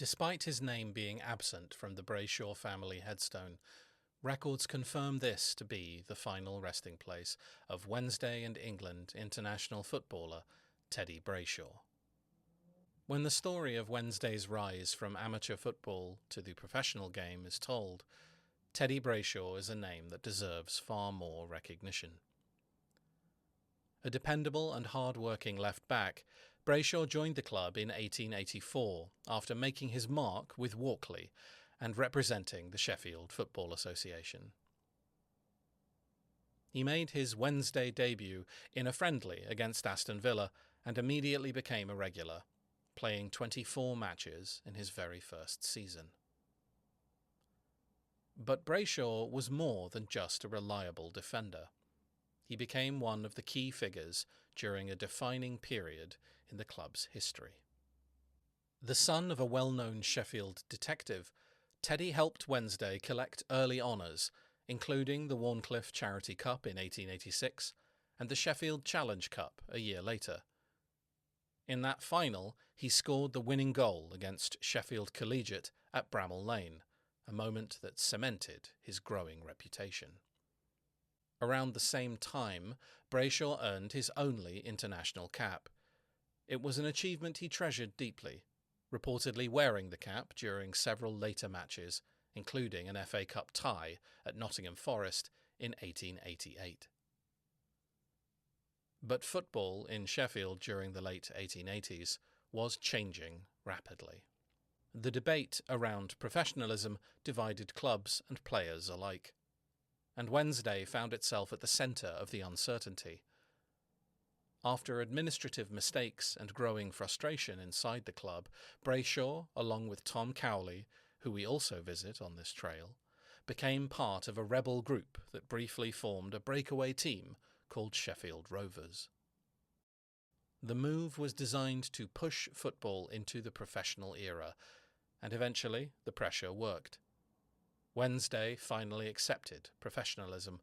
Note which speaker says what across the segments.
Speaker 1: Despite his name being absent from the Brayshaw family headstone, records confirm this to be the final resting place of Wednesday and England international footballer Teddy Brayshaw. When the story of Wednesday's rise from amateur football to the professional game is told, Teddy Brayshaw is a name that deserves far more recognition. A dependable and hard-working left-back, Brayshaw joined the club in 1884 after making his mark with Walkley and representing the Sheffield Football Association. He made his Wednesday debut in a friendly against Aston Villa and immediately became a regular, playing 24 matches in his very first season. But Brayshaw was more than just a reliable defender. He became one of the key figures during a defining period in the club's history. The son of a well-known Sheffield detective, Teddy helped Wednesday collect early honours, including the Wharncliffe Charity Cup in 1886 and the Sheffield Challenge Cup a year later. In that final, he scored the winning goal against Sheffield Collegiate at Bramall Lane, a moment that cemented his growing reputation. Around the same time, Brayshaw earned his only international cap. It was an achievement he treasured deeply, reportedly wearing the cap during several later matches, including an FA Cup tie at Nottingham Forest in 1888. But football in Sheffield during the late 1880s was changing rapidly. The debate around professionalism divided clubs and players alike, and Wednesday found itself at the centre of the uncertainty. After administrative mistakes and growing frustration inside the club, Brayshaw, along with Tom Cowley, who we also visit on this trail, became part of a rebel group that briefly formed a breakaway team called Sheffield Rovers. The move was designed to push football into the professional era, and eventually the pressure worked. Wednesday finally accepted professionalism,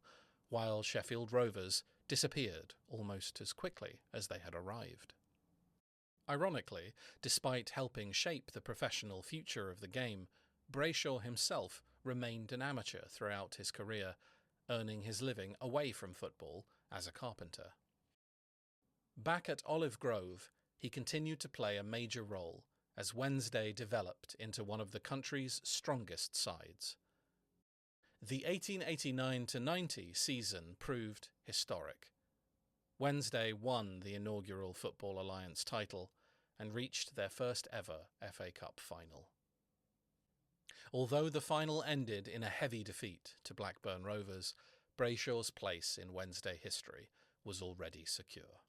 Speaker 1: while Sheffield Rovers disappeared almost as quickly as they had arrived. Ironically, despite helping shape the professional future of the game, Brayshaw himself remained an amateur throughout his career, earning his living away from football as a carpenter. Back at Olive Grove, he continued to play a major role as Wednesday developed into one of the country's strongest sides. The 1889-90 season proved historic. Wednesday won the inaugural Football Alliance title and reached their first ever FA Cup final. Although the final ended in a heavy defeat to Blackburn Rovers, Brayshaw's place in Wednesday history was already secure.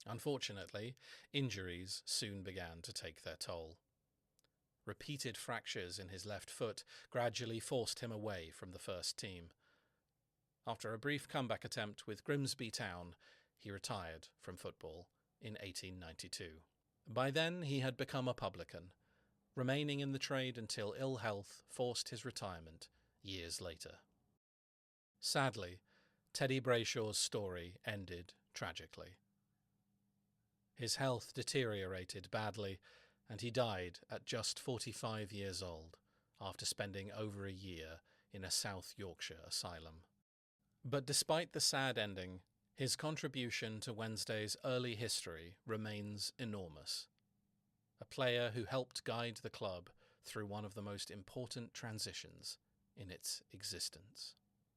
Speaker 1: Unfortunately, injuries soon began to take their toll. Repeated fractures in his left foot gradually forced him away from the first team. After a brief comeback attempt with Grimsby Town, he retired from football in 1892. By then he had become a publican, remaining in the trade until ill health forced his retirement years later. Sadly, Teddy Brayshaw's story ended tragically. His health deteriorated badly, and he died at just 45 years old after spending over a year in a South Yorkshire asylum. But despite the sad ending, his contribution to Wednesday's early history remains enormous. A player who helped guide the club through one of the most important transitions in its existence.